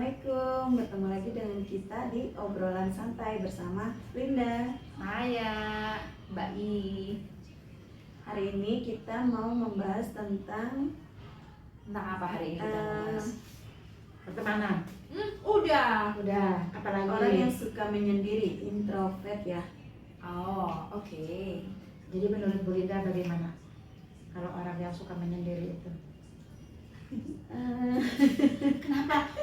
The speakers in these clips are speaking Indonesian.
Assalamualaikum, bertemu lagi dengan kita di obrolan santai bersama Linda, Maya, Mbak I. Hari ini kita mau membahas tentang Tentang apa hari ini kita membahas? Pertemanan. Udah. Apalagi orang yang suka menyendiri, introvert ya. Oh, oke. Jadi menurut Bu Linda bagaimana kalau orang yang suka menyendiri itu?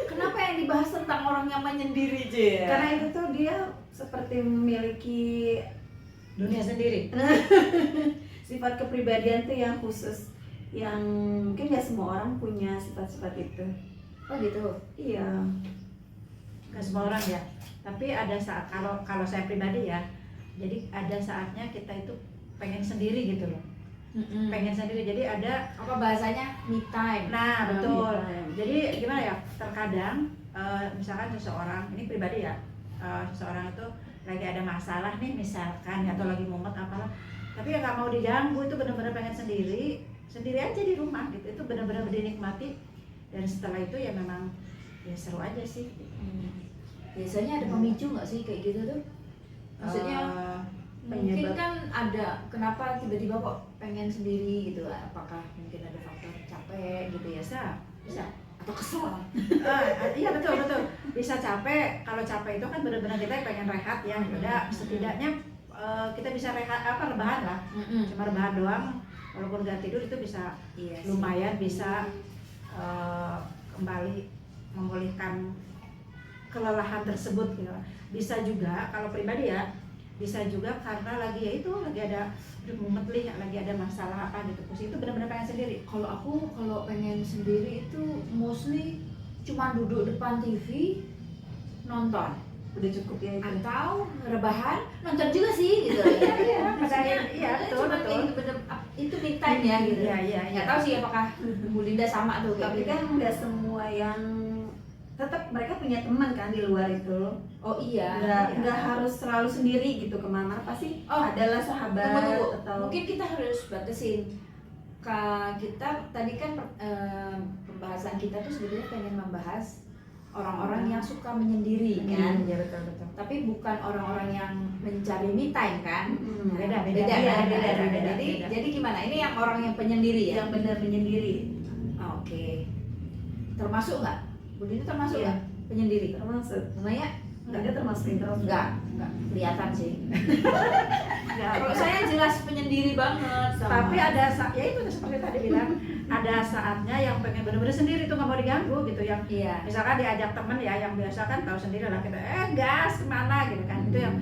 Kenapa yang dibahas tentang orang yang menyendiri, Je? Karena itu tuh dia seperti memiliki Dunia sendiri. sifat kepribadian tuh yang khusus, yang mungkin gak semua orang punya sifat-sifat itu. Oh gitu. Iya. Gak semua orang ya. Tapi ada saat kalau saya pribadi ya. Jadi ada saatnya kita itu pengen sendiri gitu loh. Pengen sendiri. Jadi ada Apa bahasanya? Me time. Nah, betul. me time. Jadi gimana ya? Terkadang misalkan seseorang, ini pribadi ya, seseorang itu lagi ada masalah nih misalkan atau lagi mumet apalah, tapi ya nggak mau diganggu, itu benar-benar pengen sendiri aja di rumah gitu. Itu benar-benar dinikmati, dan setelah itu ya memang ya seru aja sih. Biasanya ada pemicu nggak sih kayak gitu tuh? Maksudnya mungkin penyebab. kan ada kenapa tiba-tiba kok pengen sendiri gitu? Apakah mungkin ada faktor capek gitu ya? Bisa. Atau kesel? Iya betul. Bisa capek. Kalau capek itu kan benar-benar kita pengen rehat ya. Udah setidaknya kita bisa rehat rebahan lah. Cuma rebahan doang. Walaupun gak tidur itu bisa Iya, lumayan bisa kembali memulihkan kelelahan tersebut gitu. Bisa juga kalau pribadi ya, bisa juga karena lagi ada mumet nih, lagi ada masalah apa gitu, terus itu benar-benar pengen sendiri. Kalau aku pengen sendiri itu mostly cuma duduk depan TV nonton Udah cukup ya itu. atau rebahan nonton juga sih gitu. Betul. Itu me time ya gitu. Iya. Nggak tahu sih apakah Bu Linda sama tuh kayak Tapi gitu. kan nggak semua yang tetap mereka punya teman kan di luar itu. Oh iya. Nggak harus selalu sendiri gitu kemana, pasti Oh, adalah sahabat Tunggu. atau Mungkin kita harus batasin. Kita tadi kan pembahasan kita tuh sebetulnya pengen membahas orang-orang yang suka menyendiri kan. Iya betul. Tapi bukan orang-orang yang mencari me time kan. Beda. Jadi gimana? Ini yang orang yang penyendiri ya? yang benar menyendiri. Oke. Termasuk nggak? Bu Dini termasuk Iya. nggak penyendiri? Termasuk. Maya? Dia termasuk introvert. Enggak kelihatan sih. Kalau saya jelas penyendiri banget. Tapi ada ya itu seperti tadi bilang, ada saatnya yang pengen bener-bener sendiri tuh nggak mau diganggu gitu, yang Iya. misalkan diajak temen ya, yang biasa kan tahu sendiri lah kita gas kemana gitu kan, itu yang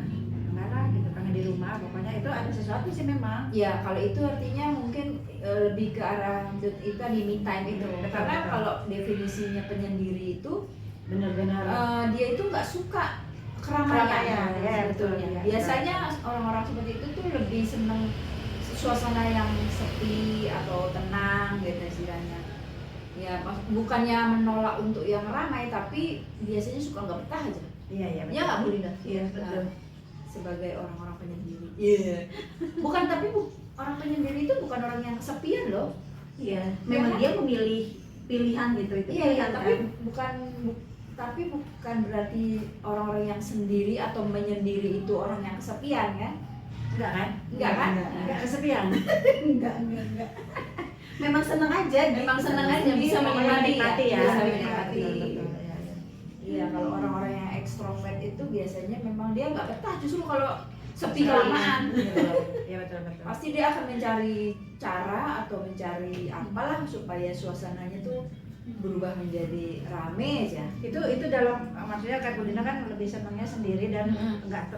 enggak lah gitu, pengen di rumah pokoknya. Itu ada sesuatu sih memang. Ya kalau itu artinya mungkin lebih ke arah itu di me time itu. Betul, Karena betul. kalau definisinya penyendiri itu Bener-bener dia itu nggak suka Keramaian, keramaian ya, betul, sebetulnya. ya. Biasanya orang-orang seperti itu tuh lebih seneng suasana yang sepi atau tenang gitu istilahnya. Ya bukannya menolak untuk yang ramai, tapi biasanya suka nggak betah aja. iya Ya nggak Bu Linda? Iya betul. Sebagai orang-orang penyendiri. Iya. Bukan orang penyendiri itu bukan orang yang kesepian loh. Iya. Memang kan? dia memilih pilihan gitu itu. Iya, pilihan tapi kan? bukan berarti orang-orang yang sendiri atau menyendiri itu orang yang kesepian kan? enggak kan? Enggak kan? Enggak kesepian. enggak. Memang senang aja. Memang gitu. senang aja, bisa menikmati ya. Bisa Bisa menikmati. Betul. Iya, kalau orang-orang yang ekstrovert itu biasanya memang dia nggak betah, justru kalau sepi kelamaan. Iya betul. Pasti dia akan mencari cara atau mencari apalah supaya suasananya tuh berubah menjadi rame aja. Itu dalam maksudnya kayak Bu Dina kan lebih senangnya sendiri dan enggak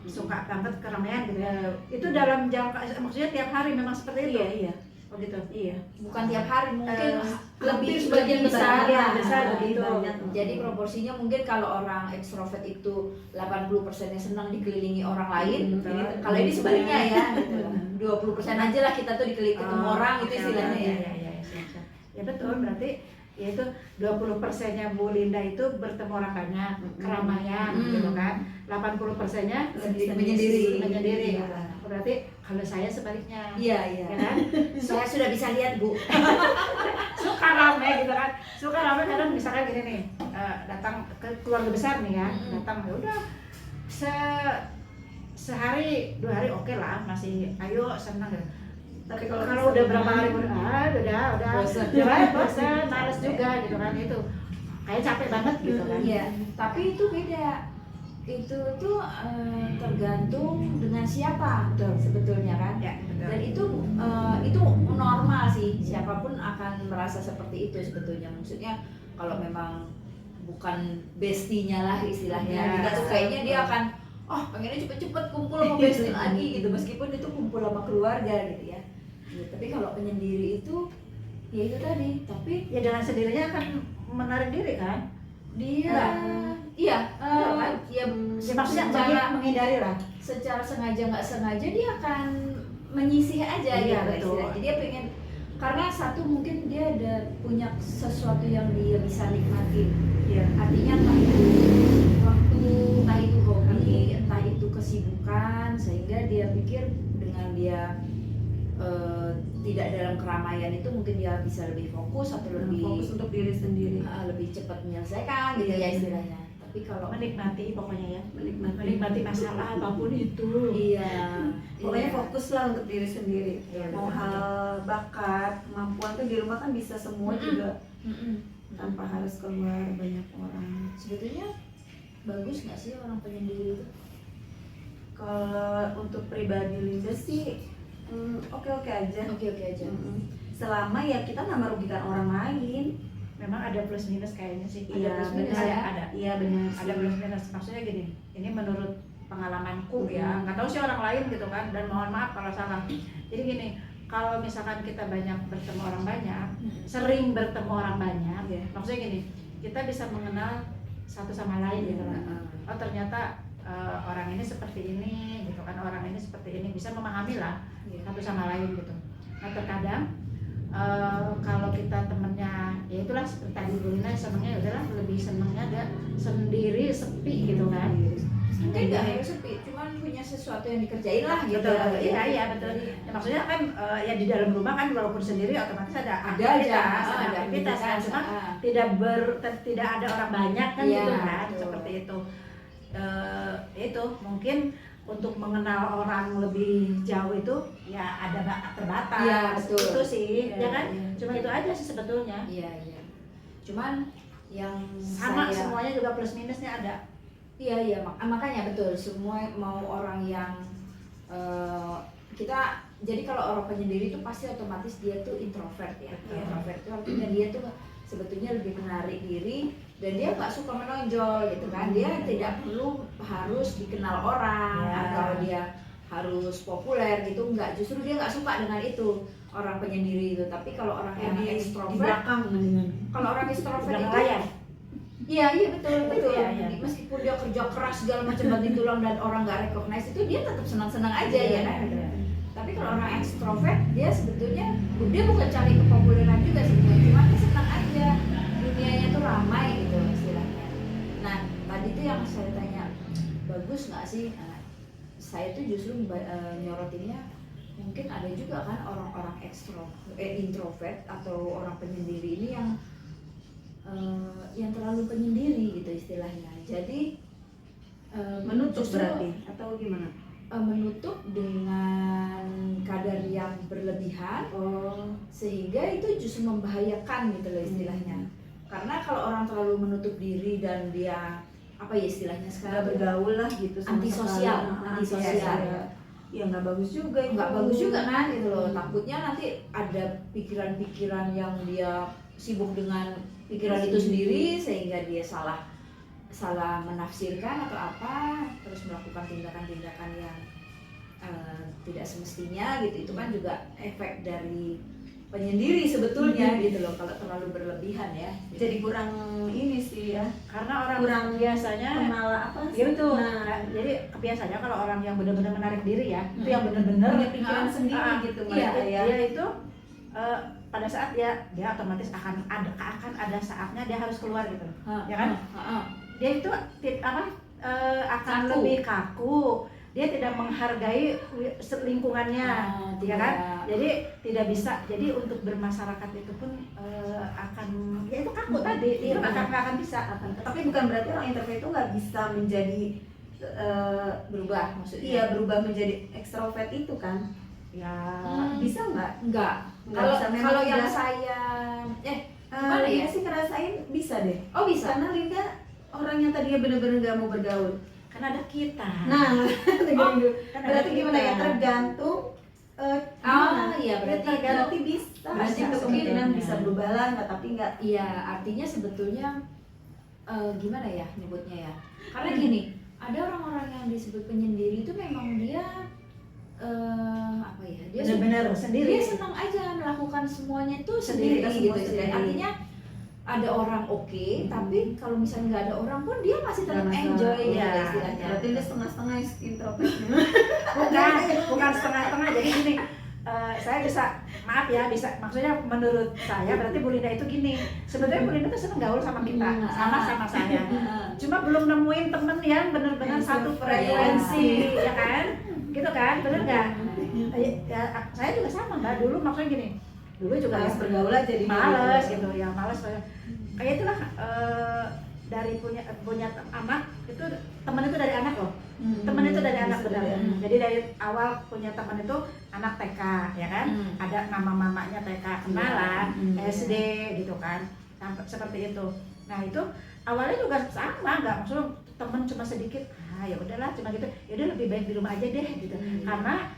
suka banget keramaian gitu ya. Itu dalam jangka, maksudnya tiap hari memang seperti itu. Iya. Oh gitu. Iya. Bukan tiap hari, mungkin Lebih sebagian besar. besar lebih begitu. banyak. Jadi proporsinya mungkin kalau orang ekstrovert itu 80%-nya senang dikelilingi orang lain. Betul. Kalau ini sebaliknya ya, gitu. 20% aja lah kita tuh dikelilingi ketemu orang itu Oke, istilahnya ya. Iya, siap. Ya betul, berarti yaitu 20%-nya Bu Linda itu bertemu orang banyak, keramaian gitu kan. 80%-nya Menyendiri. menyendiri. Iya. berarti kalau saya sebaliknya. Iya, iya. Ya kan? Saya sudah bisa lihat, Bu. Suka rame gitu kan, suka rame kadang misalkan gini nih, datang ke keluarga besar nih ya, datang ya udah sehari 2 hari oke lah, masih ayo senang gitu. Tapi Kalau udah berapa hari udah bosan, males juga gitu kan, itu kayak capek banget gitu kan. Iya, tapi itu beda. Itu tuh tergantung dengan siapa sebetulnya kan. Ya, betul. Dan itu normal sih, siapapun akan merasa seperti itu sebetulnya. Maksudnya kalau memang bukan bestinya lah istilahnya, Ya, kita tuh kayaknya dia akan pengennya cepet-cepet kumpul sama besti lagi gitu, meskipun itu kumpul sama keluarga gitu ya. Ya, tapi kalau penyendiri itu ya itu tadi, tapi Ya dengan sendirinya akan menarik diri kan. dia Enggak. Kan? ya Ya, maksudnya secara menghindari lah. secara sengaja nggak sengaja dia akan menyisih aja Iya, gitu betul. istilahnya. Dia pengen, karena satu mungkin dia ada punya sesuatu yang dia bisa nikmati, Iya. artinya entah itu waktu, entah itu hobi, entah itu kesibukan, sehingga dia pikir dengan dia tidak dalam keramaian itu mungkin dia bisa lebih fokus atau lebih fokus untuk diri sendiri, lebih cepat menyelesaikan gitu ya istilahnya. Tapi kalau Menikmati pokoknya ya, menikmati menikmati masalah apapun itu. iya, pokoknya iya. fokuslah untuk diri sendiri. Iya, Mau betul. hal bakat, kemampuan tuh di rumah kan bisa semua juga Mm-mm. tanpa harus keluar banyak orang. Sebetulnya bagus nggak sih orang penyendiri itu? Kalau untuk pribadi Linda sih oke-oke aja. Oke aja. Selama ya kita nggak merugikan orang lain. Memang ada plus minus kayaknya sih. Iya, Ada plus minus benar. ya, ada. Iya benar. Ada plus minus. Maksudnya gini, ini menurut pengalamanku ya, nggak tahu sih orang lain gitu kan, dan mohon maaf kalau salah. Jadi gini, kalau misalkan kita banyak bertemu orang banyak, sering bertemu orang banyak, Iya. maksudnya gini, kita bisa mengenal satu sama lain gitu kan. Oh ternyata orang ini seperti ini gitu kan, orang ini seperti ini, bisa memahami lah satu sama lain gitu. Nah terkadang kalau kita temennya ya itulah seperti tadi Bu Lina senengnya udahlah lebih senengnya ada sendiri sepi gitu kan. Mungkin nggak harus sepi, cuman punya sesuatu yang dikerjain lah gitu. Betul, iya betul. Ya, maksudnya kan ya di dalam rumah kan walaupun sendiri otomatis ada aktivitas, ada aktivitas kan, cuma tidak ada orang banyak kan Iya, gitu kan, betul. seperti itu. Itu mungkin untuk mengenal orang lebih jauh itu ya ada terbatas. Iya, betul. Itu sih, Iya, ya kan? iya. Cuma itu aja sih sebetulnya. Iya. Cuman yang Sama saya, semuanya juga plus minusnya ada. Iya, makanya betul, semua mau orang yang kita, jadi kalau orang penyendiri itu pasti otomatis dia tuh introvert ya. Betul. Introvert itu artinya dia tuh sebetulnya lebih menarik diri dan dia nggak suka menonjol gitu kan. Dia tidak perlu harus dikenal orang Ya. atau dia harus populer gitu, enggak, justru dia nggak suka dengan itu, orang penyendiri itu. Tapi kalau orang yang di ekstrovert, belakang dengan kalau orang ekstrovert itu layar. iya betul. Iya. Meskipun dia kerja keras segala macam banting tulang dan orang nggak recognize itu, dia tetap senang-senang aja ya kan. Tapi kalau orang ekstrovert, dia sebetulnya dia bukan cari kepopuleran juga sebetulnya, cuma dia senang aja, dunianya tuh ramai gitu istilahnya. Nah tadi tuh yang saya tanya, bagus nggak sih? Nah, saya tuh justru nyorotinnya mungkin ada juga kan orang-orang introvert atau orang penyendiri ini yang terlalu penyendiri gitu istilahnya. Jadi menutup justru berarti atau gimana? menutup dengan kadar yang berlebihan, sehingga itu justru membahayakan gitu loh istilahnya. Karena kalau orang terlalu menutup diri dan dia apa ya istilahnya Nggak sekarang bergaul lah gitu sama Antisosial, sekali. antisosial. Ya nggak bagus juga itu. nggak bagus juga kan gitu loh. Takutnya nanti ada pikiran-pikiran yang dia sibuk dengan pikiran itu sendiri sehingga dia salah menafsirkan atau apa, terus melakukan tindakan-tindakan yang tidak semestinya gitu. Itu kan juga efek dari penyendiri sebetulnya gitu loh, kalau terlalu berlebihan ya. Jadi kurang ini sih ya, Karena orang kurang biasanya kenal apa sih? gitu. Nah, Jadi biasanya kalau orang yang benar-benar menarik diri ya, itu yang benar-benar punya pikiran sendiri gitu Iya, mereka ya. dia itu pada saat dia otomatis akan ada saatnya dia harus keluar gitu, ya kan? Dia itu akan Kaku. lebih kaku, dia tidak menghargai lingkungannya, ya kan? Jadi tidak bisa. Jadi untuk bermasyarakat itu pun akan, ya itu kaku tadi, dia akan bisa. Tapi bukan berarti orang introvert itu nggak bisa menjadi berubah maksudnya. iya, berubah menjadi ekstrovert itu kan? Ya Bisa nggak? Enggak. Nggak Kalau bisa, memang kalau yang tidak. saya gimana ya? Linda sih ngerasain bisa deh. Oh bisa. Karena Linda orang yang tadinya benar-benar nggak mau bergaul. kan ada kita. Nah, Kan ada berarti gimana ya? kita. Tergantung. Iya berarti bisa. berarti Ada itu kemungkinan sebetulnya. bisa berubah lah, nggak, tapi nggak. Iya, artinya sebetulnya gimana ya nyebutnya ya? Karena gini, ada orang-orang yang disebut penyendiri itu memang dia apa ya? Dia Benar-benar sendiri. Dia senang aja melakukan semuanya itu Sendiri, sendiri gitu. semua sendiri. Artinya ada orang tapi kalau misalnya nggak ada orang pun dia masih tetap Nggak masalah. enjoy gitu Iya. istilahnya. Berarti dia setengah-setengah introvertnya. bukan setengah-setengah. Jadi gini, saya bisa, maaf ya, bisa, maksudnya menurut saya berarti Bu Linda itu gini, sebenarnya Bu Linda tuh seneng gaul sama kita, sama saya. Cuma belum nemuin temen yang benar-benar satu frekuensi, ya kan? Gitu kan, bener nggak? Ya, saya juga sama Mbak, dulu maksudnya gini, dulu juga Males bergaul aja jadi males gitu ya, males kayak itulah. Dari punya anak itu, teman itu dari anak loh, teman itu dari anak benar. Jadi dari awal punya teman itu anak TK, ya kan, ada nama mamanya TK, kenalan, SD gitu kan, sampai seperti itu. Nah itu awalnya juga sama, nggak maksudnya teman cuma sedikit, ya udahlah cuma gitu, ya udah lebih baik di rumah aja deh gitu. Karena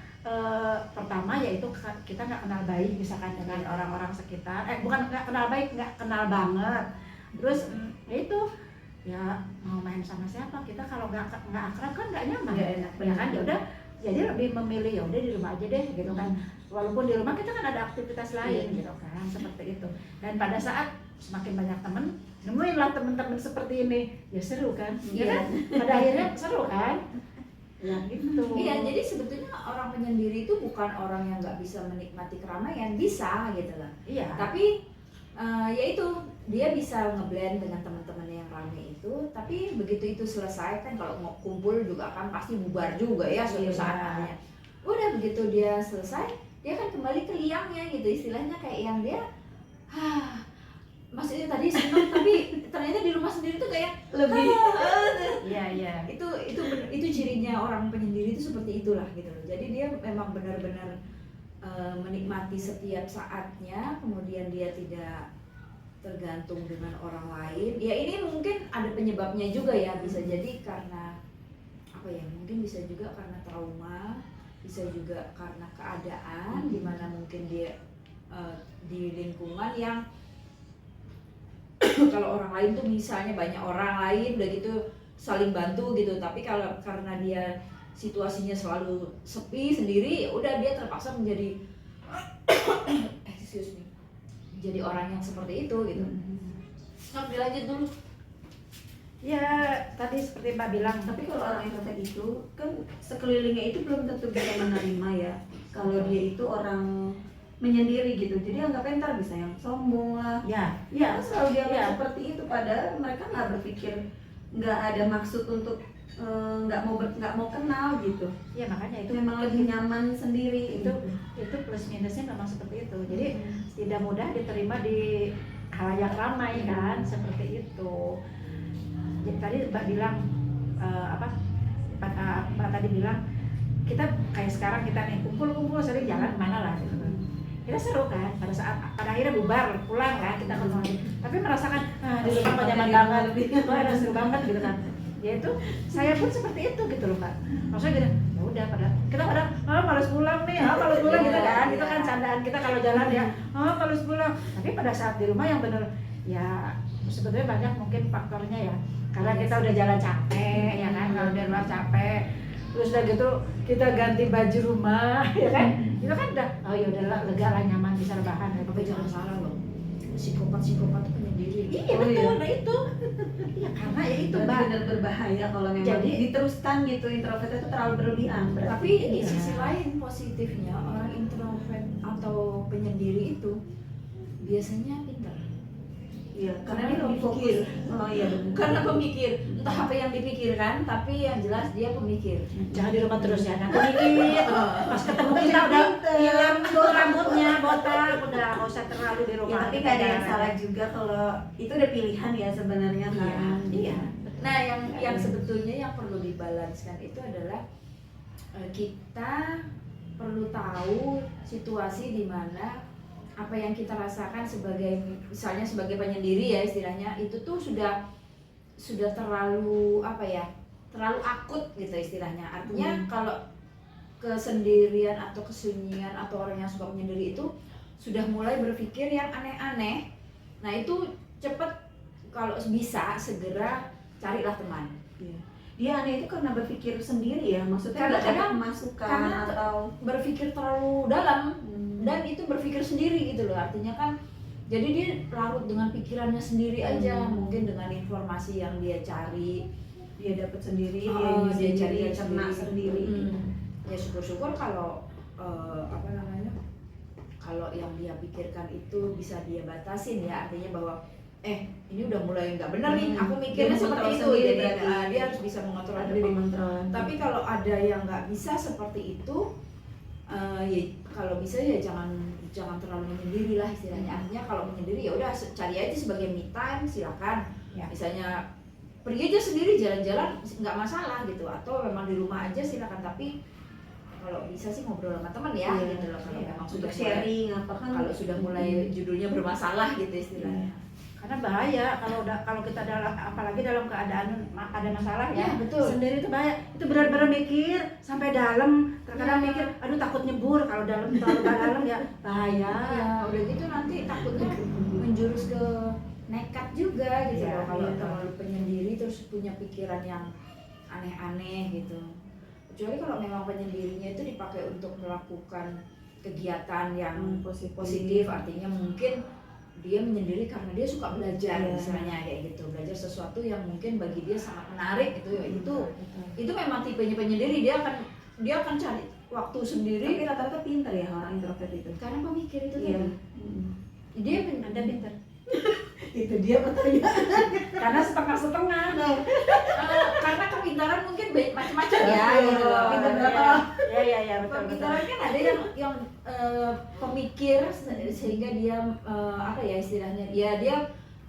pertama yaitu kita nggak kenal baik misalkan dengan orang-orang sekitar, bukan nggak kenal baik, nggak kenal banget. Terus ya itu, ya mau main sama siapa, kita kalau nggak akrab kan nggak nyaman, Nggak enak, ya kan? Ya udah, jadi lebih memilih ya udah di rumah aja deh gitu kan. Walaupun di rumah kita kan ada aktivitas lain gitu kan, seperti itu. Dan pada saat semakin banyak temen, nemuin lah temen-temen seperti ini, ya seru kan, ya kan? Pada akhirnya seru kan, ya gitu. Iya, jadi sebetulnya orang penyendiri itu bukan orang yang nggak bisa menikmati keramaian, bisa gitu lah. Iya. Tapi ya itu, dia bisa ngeblend dengan teman-temannya yang rame itu, tapi begitu itu selesai kan, kalau mau kumpul juga kan pasti bubar juga ya suatu saat namanya. Udah begitu dia selesai, dia kan kembali ke liangnya gitu, istilahnya kayak yang dia maksudnya tadi senang tapi ternyata di rumah sendiri tuh kayak Lebih. Iya. itu cirinya orang penyendiri itu seperti itulah gitu loh. Jadi dia memang benar-benar menikmati setiap saatnya, kemudian dia tidak tergantung dengan orang lain. Ya ini mungkin ada penyebabnya juga ya, bisa jadi karena apa ya, mungkin bisa juga karena trauma, bisa juga karena keadaan di mana mungkin dia di lingkungan yang kalau orang lain tuh misalnya banyak orang lain udah gitu saling bantu gitu, tapi kalau karena dia situasinya selalu sepi sendiri, ya udah dia terpaksa menjadi excuse me, jadi orang yang seperti itu gitu. Nggak, dilanjut dulu. Ya tadi seperti Mbak bilang, Tapi kalau orang introvert itu kan sekelilingnya itu belum tentu bisa menerima ya. Kalau dia itu orang menyendiri gitu, jadi anggapnya ntar bisa yang sombong lah. ya Ya selalu dianggap Iya. seperti itu, padahal mereka nggak berpikir, nggak ada maksud untuk nggak mau kenal gitu. ya makanya itu Memang lebih nyaman sendiri itu plus minusnya memang seperti itu. Jadi tidak mudah diterima di halayak ramai kan, seperti itu. Jadi tadi Mbak bilang Mbak tadi bilang kita kayak sekarang kita nih kumpul sering jalan kemana lah gitu. Kita seru kan, pada akhirnya bubar pulang kan kita kembali, tapi merasakan di rumah kok nyaman banget, ada seru banget gitu kan. Ya itu saya pun seperti itu gitu loh Mbak. Maksudnya gitu, ya udah kita pada malas pulang nih, malas pulang gitu kan. Itu kan candaan kita kalau jalan ya, malas pulang. Tapi pada saat di rumah yang bener ya sebetulnya banyak mungkin faktornya ya. Karena kita udah jalan capek ya kan, kalau di luar capek. Terus udah gitu kita ganti baju rumah ya kan. Itu kan udah ya udahlah, lega lah, nyaman, bisa rebahan. Tapi jangan salah loh, psikopat itu penyendiri. Iya betul, nah itu. Iya karena ya itu Mbak. benar berbahaya kalau memang Jadi- diteruskan gitu. Introvert itu terlalu berlebihan. Tapi di Iya. sisi lain positifnya, orang introvert atau penyendiri itu biasanya pintar. Iya, karena Karena dia lebih fokus. pemikir. Oh iya benar. Karena pemikir, entah apa yang dipikirkan, tapi yang jelas dia pemikir. Jangan di rumah terus ya, nanti dikit pas ketemu kita udah hilang tuh rambutnya botak, udah nggak usah terlalu di Ya, rumah. tapi nggak ada yang salah juga kalau itu udah pilihan ya sebenarnya kan. Iya. Nah, yang sebetulnya yang perlu dibalanskan itu adalah kita perlu tahu situasi di mana apa yang kita rasakan sebagai misalnya sebagai penyendiri ya istilahnya itu tuh sudah terlalu apa ya, terlalu akut gitu istilahnya. Artinya kalau kesendirian atau kesunyian atau orang yang suka menyendiri itu sudah mulai berpikir yang aneh-aneh, nah itu cepet kalau bisa segera carilah teman. Iya. Dia aneh itu karena berpikir sendiri ya, maksudnya Karena nggak ada kadang- masukan karena atau berpikir terlalu dalam dan itu berpikir sendiri gitu loh, artinya kan jadi dia larut dengan pikirannya sendiri aja, mungkin dengan informasi yang dia cari dia dapat sendiri, Oh, dia dia cari cari cerna sendiri. Ya syukur-syukur kalau apa namanya, kalau yang dia pikirkan itu bisa dia batasin ya, artinya bahwa ini udah mulai nggak benar nih, aku mikirnya Dia seperti mengontrol itu, sendiri jadi berarti. dia harus bisa mengontrol Ada diri. di mental. Tapi kalau ada yang nggak bisa seperti itu, ya kalau bisa ya jangan terlalu menyendiri lah istilahnya. Artinya kalau menyendiri ya udah cari aja sebagai me time, silakan. Ya. Misalnya pergi aja sendiri jalan-jalan nggak masalah gitu, atau memang di rumah aja silakan. Tapi kalau bisa sih ngobrol sama teman ya, Iya, gitu loh. Kalau iya. memang Untuk sudah mulai, sharing apa kan? kalau sudah mulai judulnya bermasalah gitu istilahnya. Karena bahaya kalau kita dalam, apalagi dalam keadaan ada masalah ya, Iya, betul. sendiri itu bahaya. Itu benar-benar mikir sampai dalam, terkadang Iya. mikir aduh takut nyebur kalau terlalu dalam ya bahaya. Ya udah gitu nanti takutnya menjurus ke nekat juga gitu Iya, loh, kalau iya. terlalu penyendiri terus punya pikiran yang aneh-aneh gitu. Kecuali kalau memang penyendirinya itu dipakai untuk melakukan kegiatan yang positif, artinya mungkin dia menyendiri karena dia suka belajar, Iya. misalnya kayak gitu, belajar sesuatu yang mungkin bagi dia sangat menarik itu memang tipenya penyendiri, dia akan cari waktu sendiri Tapi rata-rata pintar ya orang introvert itu. karena pemikir itu Iya. tadi. Dia Anda pintar. Itu dia pertanyaan. karena setengah-setengah. Karena kepintaran mungkin macam-macam ya. Betul. Gitu loh. Pintar berapa? Ya betul. Kepintaran kan ada yang pemikir sehingga dia apa ya istilahnya, dia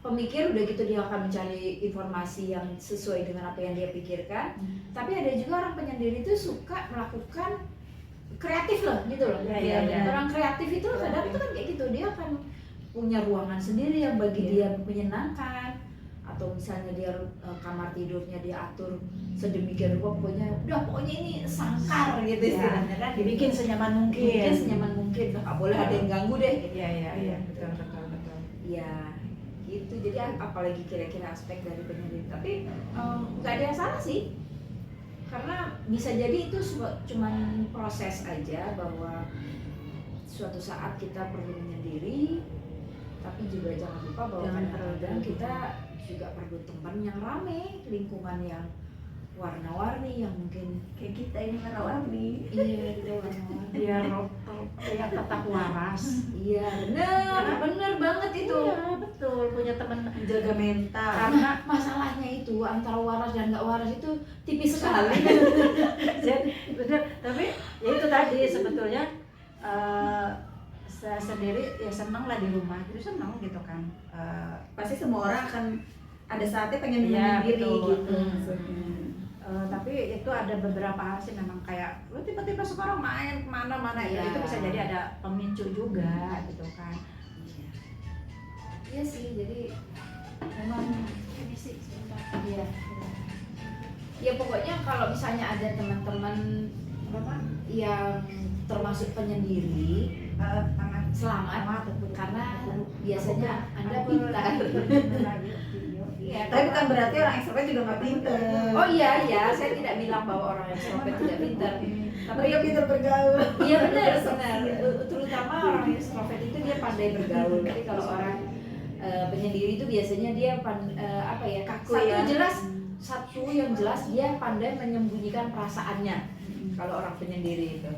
pemikir udah gitu dia akan mencari informasi yang sesuai dengan apa yang dia pikirkan. Tapi ada juga orang penyendiri itu suka melakukan kreatif loh gitu loh. Iya. Orang kreatif itu kadang itu kan kayak gitu, dia akan punya ruangan sendiri yang bagi dia menyenangkan, atau misalnya dia kamar tidurnya dia atur sedemikian rupa, pokoknya ini sangkar gitu istilahnya kan, Dibikin senyaman mungkin. dibikin senyaman mungkin, nggak boleh ada yang ganggu deh gitu. Iya betul. Ya gitu, jadi apalagi kira-kira aspek dari penyendiri, tapi nggak ada yang salah sih, karena bisa jadi itu cuman proses aja, bahwa suatu saat kita perlu menyendiri, tapi juga jangan lupa bahwa Jangan kadang-kadang kita juga perlu teman yang rame, lingkungan yang warna-warni, yang mungkin Kayak kita ini warna-warni. iya gitu warna-warni. Biar tetap waras. Iya bener banget itu. Iya betul, punya teman Menjaga mental. Karena masalahnya itu antara waras dan nggak waras itu tipis sekali. bener. Tapi ya itu tadi sebetulnya saya sendiri ya senang lah di rumah, gitu senang gitu kan. Pasti semua orang akan ada saatnya pengen Iya, menyendiri betul. gitu. Tapi itu ada beberapa hal sih memang kayak lu tiba-tiba sekarang main kemana-mana Iya. itu bisa jadi ada pemicu juga gitu kan. Iya sih, jadi memang ini sih sebentar. Iya. Ya pokoknya kalau misalnya ada teman-teman yang termasuk penyendiri, selamat karena biasanya Anda pintar. Iya, Tapi bukan berarti orang ekstrovert juga nggak pinter. Oh iya, saya tidak bilang bahwa orang ekstrovert tidak pintar. Tapi Mereka pinter bergaul. iya benar. Terutama orang ekstrovert itu dia pandai bergaul. Tapi kalau orang penyendiri itu biasanya dia Kaku satu ya. satu yang jelas dia pandai menyembunyikan perasaannya. Kalau orang penyendiri itu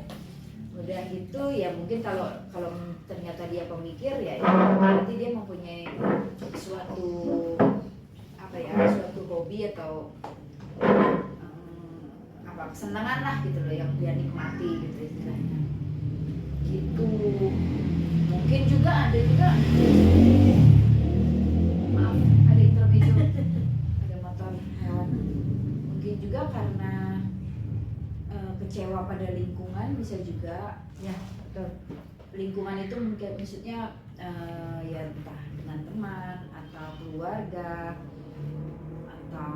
Udah gitu ya mungkin kalau kalau ternyata dia pemikir ya berarti dia mempunyai suatu apa ya, suatu hobi atau apa kesenangan lah gitu loh yang dia nikmati gitu istilahnya. Gitu. Mungkin juga ada maaf ada intermezzo ada motor hewan. Mungkin juga karena kecewa pada lingkungan bisa juga Ya, betul. lingkungan itu mungkin maksudnya ya entah dengan teman atau keluarga atau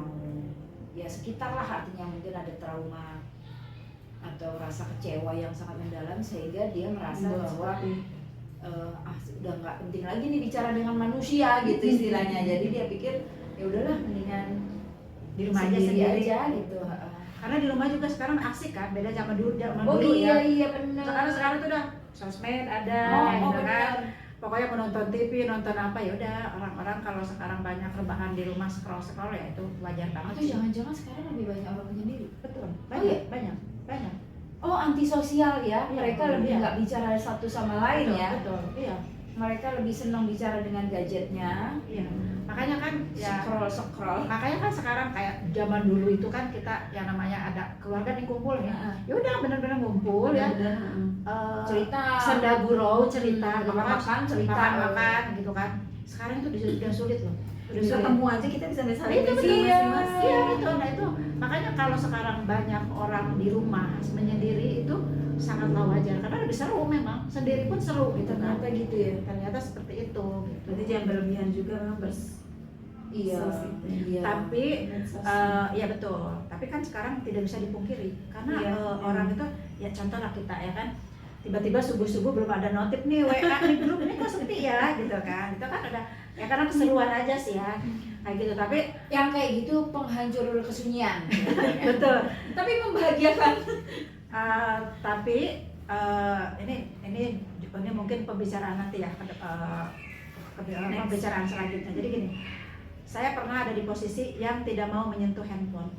ya sekitar lah, artinya mungkin ada trauma atau rasa kecewa yang sangat mendalam sehingga dia merasa bahwa udah nggak penting lagi nih bicara dengan manusia gitu istilahnya. Jadi dia pikir ya udahlah mendingan Di rumah aja sendiri sendiri aja gitu. Karena di rumah juga sekarang asik kan, beda zaman dulu Oh dulu iya ya. iya benar. Sekarang tuh udah sosmed ada, Oh gitu kan. benar. Pokoknya menonton TV, nonton apa ya udah, orang-orang kalau sekarang banyak rebahan di rumah scroll ya itu wajar banget Atau sih. jangan-jangan sekarang lebih banyak orang penyendiri. Betul. iya? Banyak. Oh antisosial ya, Iya, mereka betul, lebih iya. nggak bicara satu sama lain Betul, ya. Betul. Iya. Mereka lebih senang bicara dengan gadgetnya. Iya. Makanya kan ya Scroll. makanya kan sekarang kayak zaman dulu itu kan kita yang namanya ada keluarga nih kumpul ya. Nah, Ya udah benar-benar ngumpul ya. cerita, Senda gurau cerita, makan cerita, makan gitu kan. Sekarang itu udah sulit loh. Udah sulit. ketemu aja kita bisa saling Itu mention betul, masing-masing. iya betul. Nah itu makanya kalau sekarang banyak orang di rumah menyendiri itu sangatlah wajar karena lebih seru memang, sendiri pun seru gitu kan. ternyata gitu ya. Ternyata seperti itu. Gitu. Berarti jangan berlebihan juga lah Iya. Iya. Tapi ya betul. Tapi kan sekarang tidak bisa dipungkiri karena Iya, orang itu ya contoh lah kita ya kan tiba-tiba subuh-subuh belum ada notif nih WA nih grup ini kok sepi ya gitu kan. Itu kan ada ya karena keseruan aja sih ya kayak gitu. Tapi yang kayak gitu penghancur kesunyian. betul. Tapi membahagiakan. Tapi ini mungkin pembicaraan nanti ya pembicaraan selanjutnya. Jadi gini, saya pernah ada di posisi yang tidak mau menyentuh handphone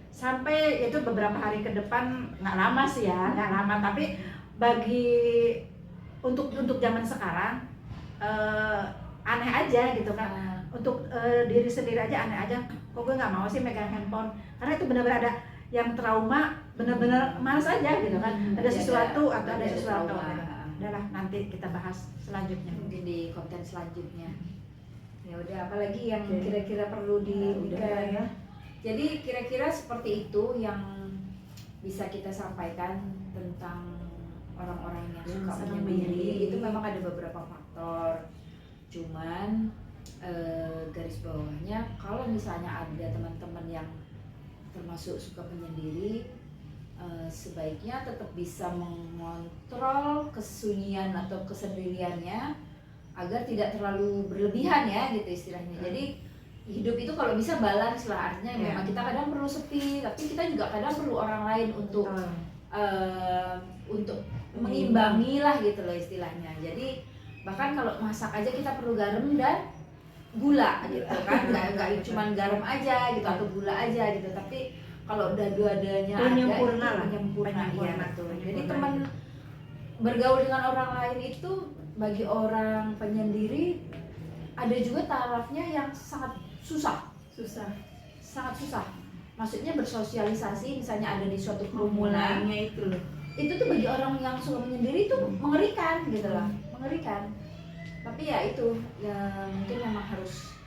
sampai itu beberapa hari ke depan, nggak lama sih ya, nggak lama. Tapi bagi untuk zaman sekarang aneh aja gitu kan. Untuk diri sendiri aja aneh aja. Kok gue nggak mau sih megang handphone? Karena itu benar-benar ada yang trauma, benar-benar males aja gitu kan. Ada sesuatu atau ada sesuatu. Udahlah nanti kita bahas selanjutnya. Mungkin di konten selanjutnya. Ya udah, apalagi yang Oke. kira-kira perlu Udah diberikan. ya. Jadi kira-kira seperti itu yang bisa kita sampaikan tentang orang-orang yang Yang suka senang menyendiri. menyendiri. Itu memang ada beberapa faktor. Cuman garis bawahnya kalau misalnya ada teman-teman yang termasuk suka menyendiri, sebaiknya tetap bisa mengontrol kesunyian atau kesendiriannya agar tidak terlalu berlebihan ya gitu istilahnya. Jadi hidup itu kalau bisa balance lah, artinya Iya. memang kita kadang perlu sepi, tapi kita juga kadang perlu orang lain untuk untuk mengimbangi lah gitu loh istilahnya. Jadi bahkan kalau masak aja kita perlu garam dan gula gitu kan, nggak cuma garam aja gitu atau gula aja gitu, tapi kalau udah dua-duanya ada Penyempurna itu lah. penyempurna, iya Penyempurna. betul. Jadi Penyempurna. teman bergaul dengan orang lain itu bagi orang penyendiri ada juga tarafnya yang sangat susah. Sangat susah. Maksudnya bersosialisasi, misalnya ada di suatu kerumunan, Mulainya itu loh. itu tuh bagi orang yang suka menyendiri itu mengerikan gitu lah, mengerikan. Tapi ya itu ya mungkin memang harus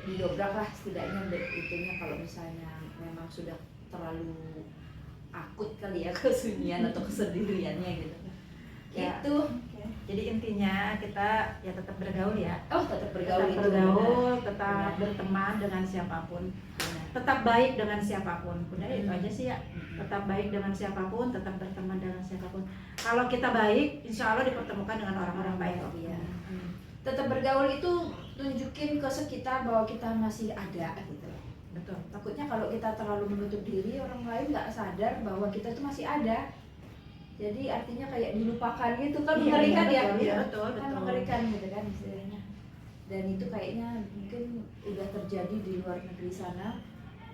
didobrak lah setidaknya itunya kalau misalnya memang sudah terlalu akut kali ya kesunyian atau kesendiriannya gitu. Ya. Itu. Jadi intinya kita ya tetap bergaul ya. Oh, tetap bergaul Tetap itu bergaul, benar. tetap Benar. berteman dengan siapapun. Benar. Tetap baik dengan siapapun. Udah itu Hmm. aja sih ya. Tetap baik dengan siapapun, tetap berteman dengan siapapun. Kalau kita baik, insya Allah dipertemukan dengan orang-orang baik. Iya. Tetap bergaul itu tunjukin ke sekitar bahwa kita masih ada gitu. Betul. Takutnya kalau kita terlalu menutup diri, orang lain nggak sadar bahwa kita tuh masih ada. Jadi artinya kayak dilupakan gitu kan, mengerikan ya. Iya, betul, Kan betul. mengerikan gitu kan istilahnya. Dan itu kayaknya mungkin udah terjadi di luar negeri sana.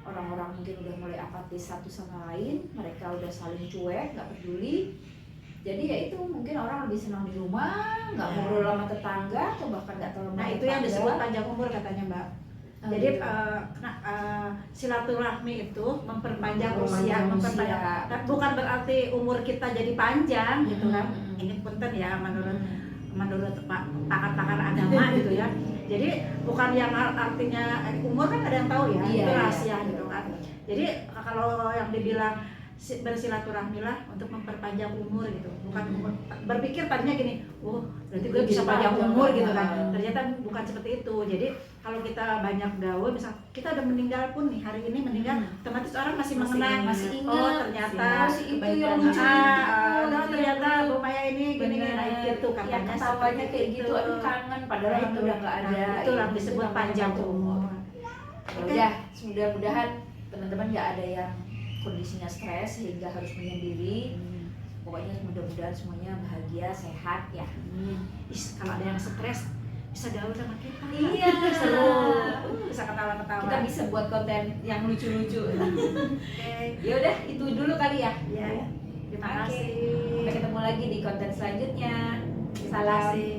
orang-orang mungkin udah mulai apatis satu sama lain, mereka udah saling cuek, nggak peduli. Jadi ya itu mungkin orang lebih senang di rumah, nggak Ya. ngobrol sama tetangga atau bahkan nggak terlalu Nah itu yang disebut panjang umur katanya Mbak. Jadi silaturahmi itu memperpanjang usia, memperpanjang. Tapi bukan berarti umur kita jadi panjang gitu kan. Ini punten ya menurut pakar-pakar agama gitu ya. Jadi bukan yang artinya umur kan ada yang tahu ya, Iya, itu iya. rahasia gitu kan. Jadi kalau yang dibilang bersilaturahmi lah untuk memperpanjang umur gitu, bukan berpikir tadinya gini, berarti gue bisa panjang umur gitu kan. Ternyata bukan seperti itu. Jadi kalau kita banyak gaul, misal kita udah meninggal pun nih, hari ini meninggal, otomatis orang masih mengenang, masih ingat. oh ternyata Si itu kebaikan. yang lucu Oh ternyata Bu Maya ini gini, nah itu yang katanya ketawanya seperti kayak itu. gitu, aduh kangen padahal Nah, kan itu udah nggak ada. Nah, itu yang Itu disebut namanya panjang umur. Ya udah, mudah-mudahan teman-teman nggak ada yang kondisinya stres sehingga harus menyendiri. Pokoknya mudah-mudahan semuanya bahagia, sehat ya. Kalau ada yang stres bisa gaul sama kita. Iya. Seru. Bisa ketawa-ketawa. Kita bisa buat konten yang lucu-lucu. Oke. Ya udah, itu dulu kali ya. Ya. Terima Oke. kasih. Sampai ketemu lagi di konten selanjutnya. Terima Salam. kasih.